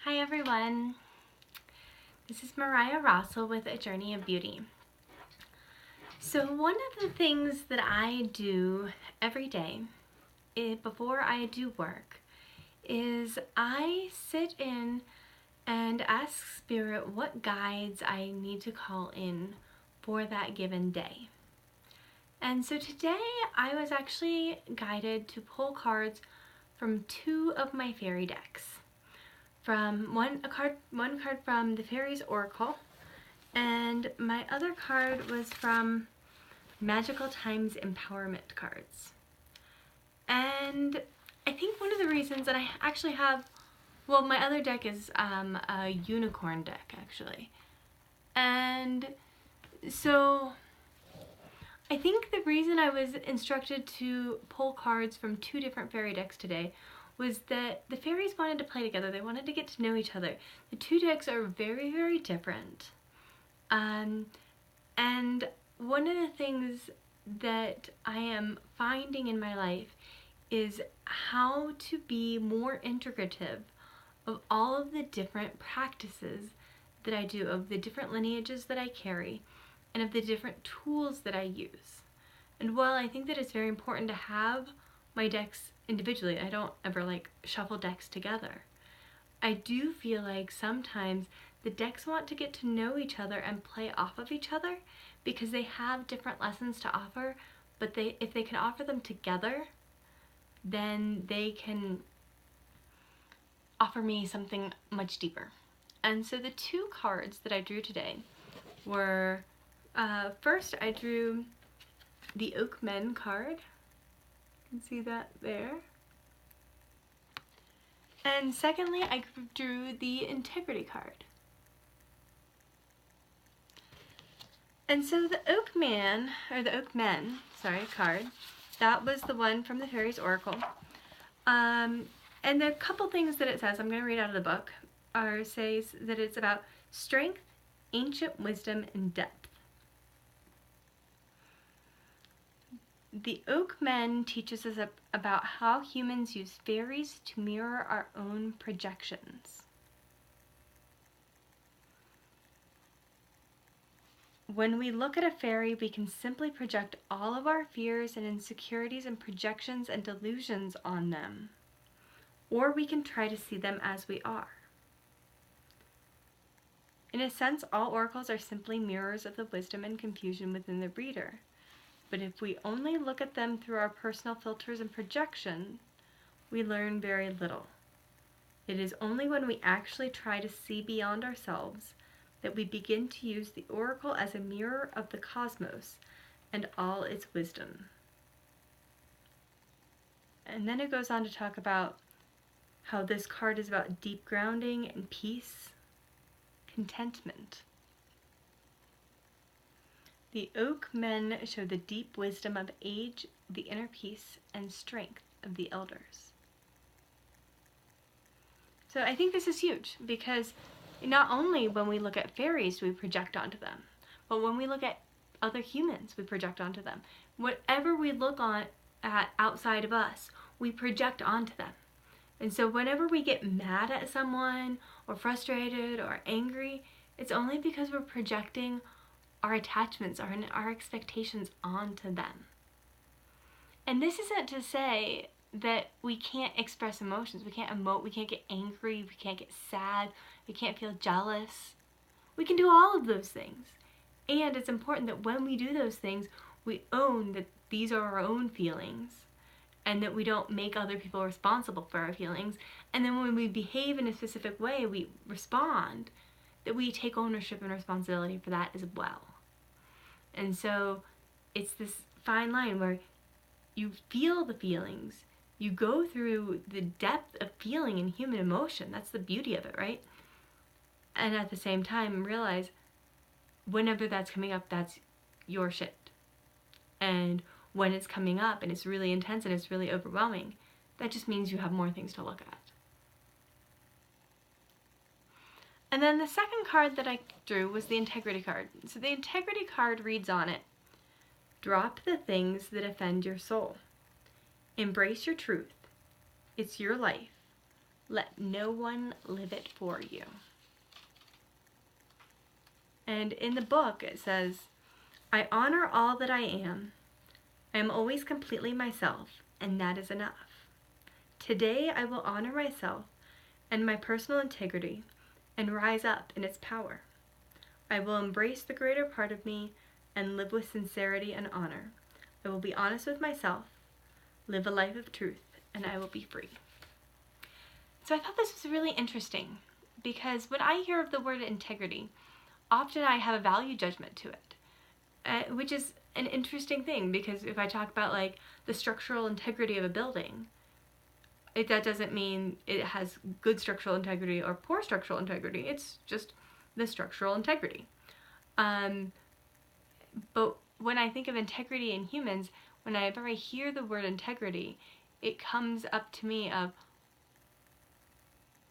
Hi everyone, this is Mariah Rossel with A Journey of Beauty. So one of the things that I do every day before I do work is I sit in and ask Spirit what guides I need to call in for that given day. And so today I was actually guided to pull cards from two of my fairy decks. From one card from the Fairies Oracle, and my other card was from Magical Times Empowerment cards. And I think one of the reasons that I actually have, well, my other deck is a unicorn deck actually, and so I think the reason I was instructed to pull cards from two different fairy decks today was that the fairies wanted to play together. They wanted to get to know each other. The two decks are very, very different. And one of the things that I am finding in my life is how to be more integrative of all of the different practices that I do, of the different lineages that I carry, and of the different tools that I use. And while I think that it's very important to have my decks individually, I don't ever like shuffle decks together. I do feel like sometimes the decks want to get to know each other and play off of each other because they have different lessons to offer, but if they can offer them together, then they can offer me something much deeper. And so the two cards that I drew today were, first I drew the Oak Men card. You can see that there. And secondly, I drew the Integrity card. And so the Oak Man, or the Oak Men, sorry, card, that was the one from the Fairies Oracle. And the couple things that it says, I'm going to read out of the book, says that it's about strength, ancient wisdom, and depth. The Oak Men teaches us about how humans use fairies to mirror our own projections. When we look at a fairy, we can simply project all of our fears and insecurities and projections and delusions on them, or we can try to see them as we are. In a sense, all oracles are simply mirrors of the wisdom and confusion within the reader. But if we only look at them through our personal filters and projection, we learn very little. It is only when we actually try to see beyond ourselves that we begin to use the oracle as a mirror of the cosmos and all its wisdom. And then it goes on to talk about how this card is about deep grounding and peace, contentment. The Oak Men show the deep wisdom of age, the inner peace, and strength of the elders. So I think this is huge because not only when we look at fairies do we project onto them, but when we look at other humans, we project onto them. Whatever we look at outside of us, we project onto them. And so whenever we get mad at someone or frustrated or angry, it's only because we're projecting our attachments, our expectations onto them. And this isn't to say that we can't express emotions. We can't emote, we can't get angry, we can't get sad, we can't feel jealous. We can do all of those things. And it's important that when we do those things, we own that these are our own feelings and that we don't make other people responsible for our feelings. And then when we behave in a specific way, we respond, that we take ownership and responsibility for that as well. And so it's this fine line where you feel the feelings, you go through the depth of feeling in human emotion. That's the beauty of it, right? And at the same time realize whenever that's coming up, that's your shit. And when it's coming up and it's really intense and it's really overwhelming, that just means you have more things to look at. And then the second card that I drew was the Integrity card. So the Integrity card reads on it, drop the things that offend your soul. Embrace your truth. It's your life. let no one live it for you. And in the book it says, I honor all that I am. I am always completely myself, and that is enough. Today I will honor myself and my personal integrity and rise up in its power. I will embrace the greater part of me and live with sincerity and honor. I will be honest with myself, live a life of truth, and I will be free. So I thought this was really interesting because when I hear of the word integrity, often I have a value judgment to it, which is an interesting thing because if I talk about like the structural integrity of a building, that doesn't mean it has good structural integrity or poor structural integrity. It's just the structural integrity. But when I think of integrity in humans, whenever I hear the word integrity, it comes up to me of,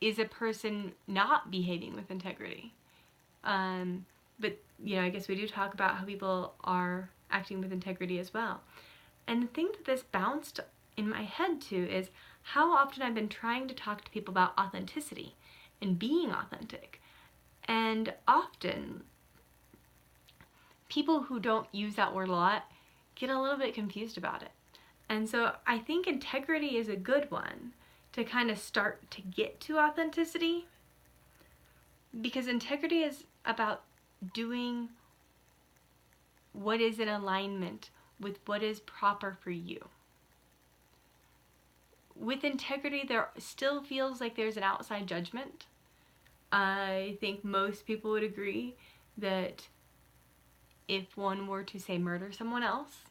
is a person not behaving with integrity? But, I guess we do talk about how people are acting with integrity as well. And the thing that this bounced in my head to is how often I've been trying to talk to people about authenticity and being authentic. And often, people who don't use that word a lot get a little bit confused about it. And so I think integrity is a good one to kind of start to get to authenticity, because integrity is about doing what is in alignment with what is proper for you. With integrity, there still feels like there's an outside judgment. I think most people would agree that if one were to, say, murder someone else,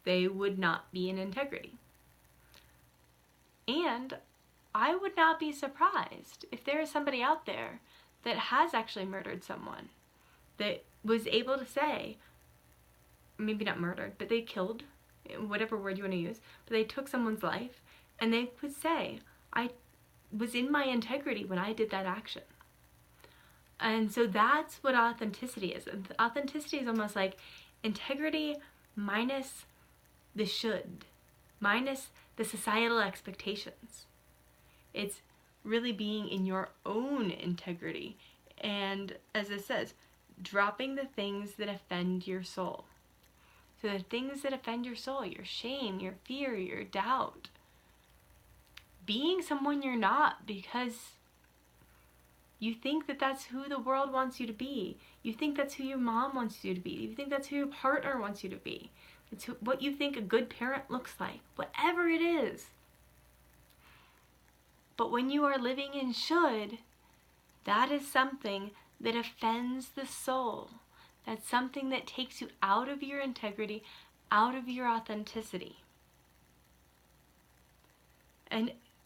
they would not be in integrity. And I would not be surprised if there is somebody out there that has actually murdered someone, that was able to say, maybe not murdered, but they killed, whatever word you want to use, but they took someone's life, and they would say, I was in my integrity when I did that action. And so that's what authenticity is. Authenticity is almost like integrity minus the should, minus the societal expectations. It's really being in your own integrity. And as it says, dropping the things that offend your soul. So the things that offend your soul, your shame, your fear, your doubt. Being someone you're not because you think that that's who the world wants you to be. You think that's who your mom wants you to be. You think that's who your partner wants you to be. It's what you think a good parent looks like. Whatever it is. But when you are living in should, that is something that offends the soul. That's something that takes you out of your integrity, out of your authenticity.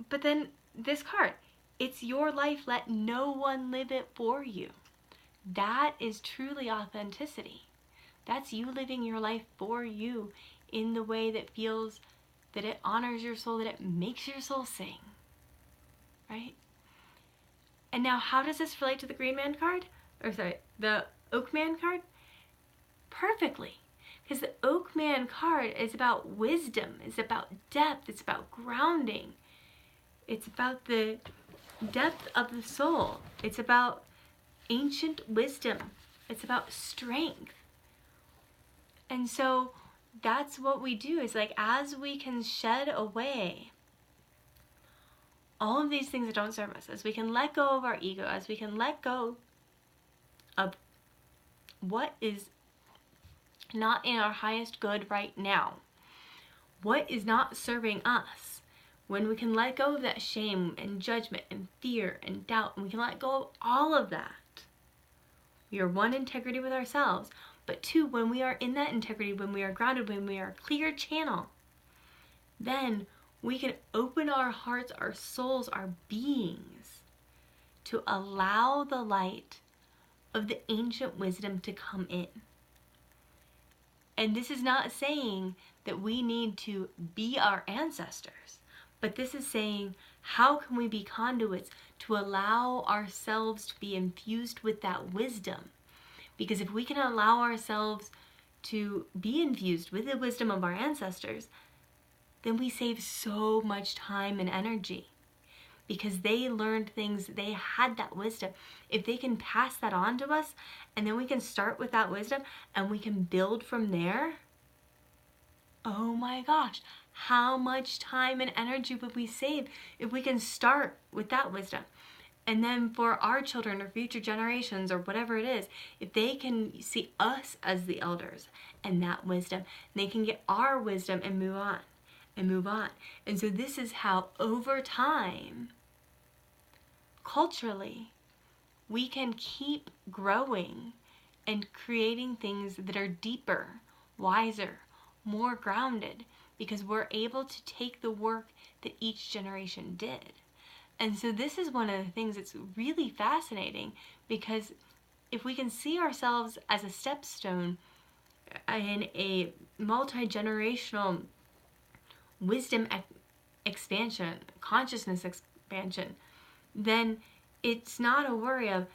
But then this card, it's your life, let no one live it for you. That is truly authenticity. That's you living your life for you in the way that feels that it honors your soul, that it makes your soul sing. Right? And now how does this relate to the Green Man card? The Oak Man card? Perfectly. Because the Oak Man card is about wisdom, it's about depth, it's about grounding. It's about the depth of the soul. It's about ancient wisdom. It's about strength. And so that's what we do, is like as we can shed away all of these things that don't serve us, as we can let go of our ego, as we can let go of what is not in our highest good right now, what is not serving us, when we can let go of that shame and judgment and fear and doubt, and we can let go of all of that, we are one, integrity with ourselves, but two, when we are in that integrity, when we are grounded, when we are a clear channel, then we can open our hearts, our souls, our beings to allow the light of the ancient wisdom to come in. And this is not saying that we need to be our ancestors, but this is saying, how can we be conduits to allow ourselves to be infused with that wisdom? Because if we can allow ourselves to be infused with the wisdom of our ancestors, then we save so much time and energy. because they learned things, they had that wisdom. If they can pass that on to us, and then we can start with that wisdom and we can build from there, oh my gosh, how much time and energy would we save if we can start with that wisdom? And then for our children or future generations or whatever it is, if they can see us as the elders and that wisdom, they can get our wisdom and move on and move on. And so this is how over time, culturally, we can keep growing and creating things that are deeper, wiser, more grounded, because we're able to take the work that each generation did. And so this is one of the things that's really fascinating, because if we can see ourselves as a stepstone in a multi-generational wisdom expansion, consciousness expansion, then it's not a worry of,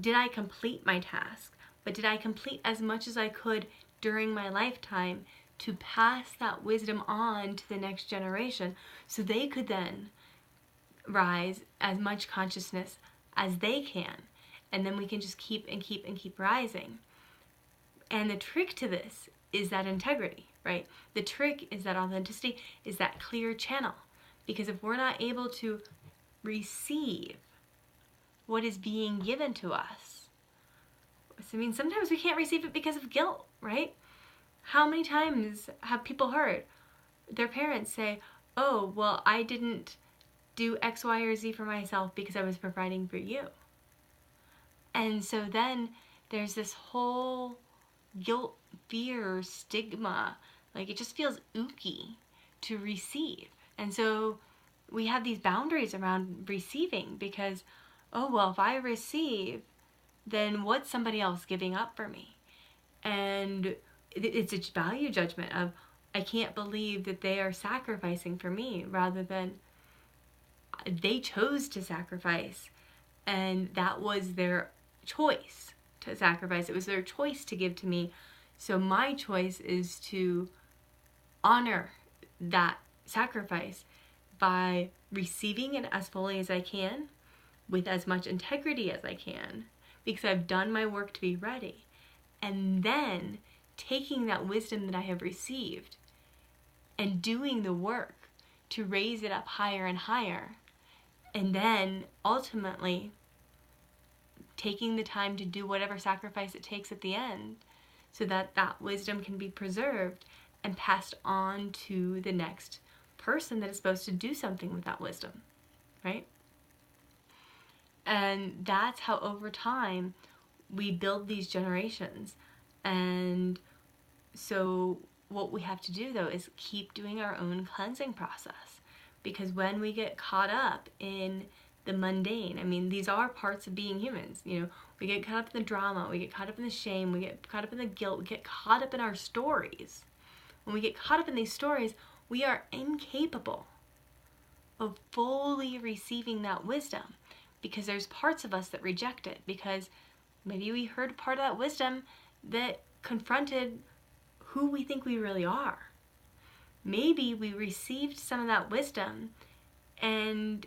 did I complete my task? But did I complete as much as I could during my lifetime to pass that wisdom on to the next generation so they could then rise as much consciousness as they can, and then we can just keep and keep and keep rising. And the trick to this is that integrity, right? The trick is that authenticity, is that clear channel. Because if we're not able to receive what is being given to us, I mean, sometimes we can't receive it because of guilt, right? How many times have people heard their parents say, oh, well, I didn't do X, Y, or Z for myself because I was providing for you. And so then there's this whole guilt, fear, stigma, like it just feels ooky to receive. And so we have these boundaries around receiving because, oh, well, if I receive, then what's somebody else giving up for me? And it's a value judgment of, I can't believe that they are sacrificing for me, rather than they chose to sacrifice, and that was their choice to sacrifice. It was their choice to give to me. So my choice is to honor that sacrifice by receiving it as fully as I can, with as much integrity as I can, because I've done my work to be ready. And then taking that wisdom that I have received and doing the work to raise it up higher and higher. And then ultimately taking the time to do whatever sacrifice it takes at the end so that that wisdom can be preserved and passed on to the next person that is supposed to do something with that wisdom, right? And that's how over time we build these generations. And so what we have to do, though, is keep doing our own cleansing process. Because when we get caught up in the mundane, I mean, these are parts of being humans. You know, we get caught up in the drama, we get caught up in the shame, we get caught up in the guilt, we get caught up in our stories. When we get caught up in these stories, we are incapable of fully receiving that wisdom, because there's parts of us that reject it, because maybe we heard part of that wisdom that confronted who we think we really are. Maybe we received some of that wisdom and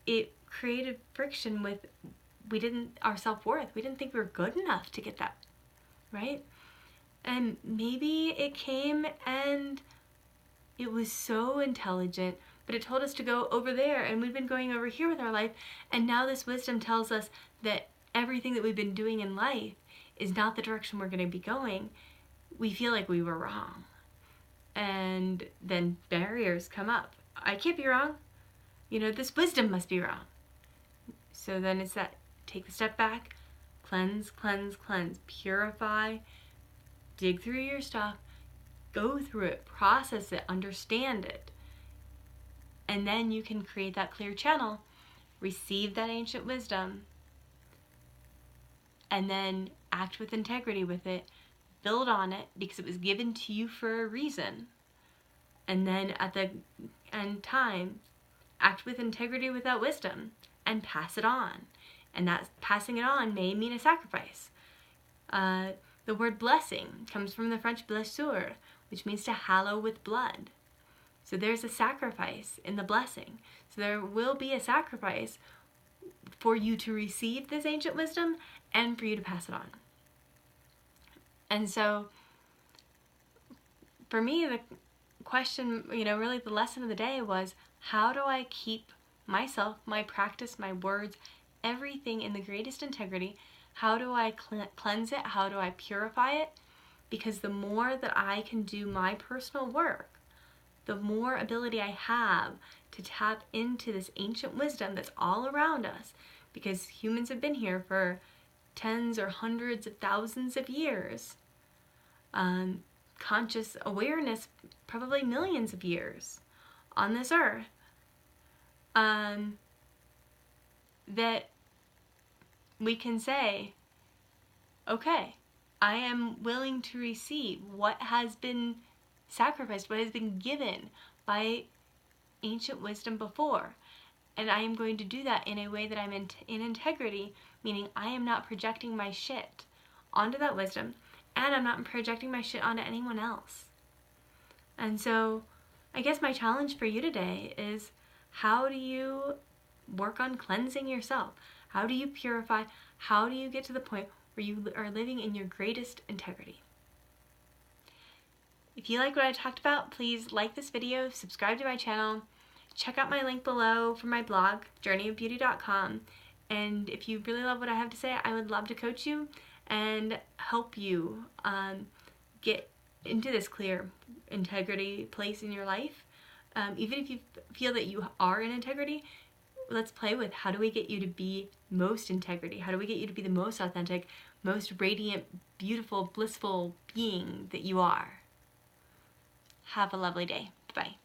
it created friction with our self-worth. We didn't think we were good enough to get that, right? And maybe it came and it was so intelligent, but it told us to go over there, and we've been going over here with our life, and now this wisdom tells us that everything that we've been doing in life is not the direction we're going to be going. We feel like we were wrong. And then barriers come up. I can't be wrong. You know, this wisdom must be wrong. So then it's that, take the step back, cleanse, cleanse, cleanse, purify, dig through your stuff, go through it, process it, understand it. And then you can create that clear channel, receive that ancient wisdom, and then act with integrity with it, build on it because it was given to you for a reason. And then at the end time, act with integrity with that wisdom and pass it on. And that passing it on may mean a sacrifice. The word blessing comes from the French blessure, which means to hallow with blood. So there's a sacrifice in the blessing. So there will be a sacrifice for you to receive this ancient wisdom and for you to pass it on. And so for me, the question, really the lesson of the day was, how do I keep myself, my practice, my words, everything in the greatest integrity? How do I cleanse it? How do I purify it? Because the more that I can do my personal work, the more ability I have to tap into this ancient wisdom that's all around us, because humans have been here for tens or hundreds of thousands of years. Conscious awareness, probably millions of years on this earth. That we can say, okay, I am willing to receive what has been sacrificed, what has been given by ancient wisdom before. And I am going to do that in a way that I'm in integrity, meaning I am not projecting my shit onto that wisdom, and I'm not projecting my shit onto anyone else. And so I guess my challenge for you today is, how do you work on cleansing yourself? How do you purify? How do you get to the point where you are living in your greatest integrity? If you like what I talked about, please like this video, subscribe to my channel, check out my link below for my blog, journeyofbeauty.com. And if you really love what I have to say, I would love to coach you and help you get into this clear integrity place in your life. Even if you feel that you are in integrity, let's play with, how do we get you to be most integrity? How do we get you to be the most authentic, most radiant, beautiful, blissful being that you are? Have a lovely day. Bye-bye.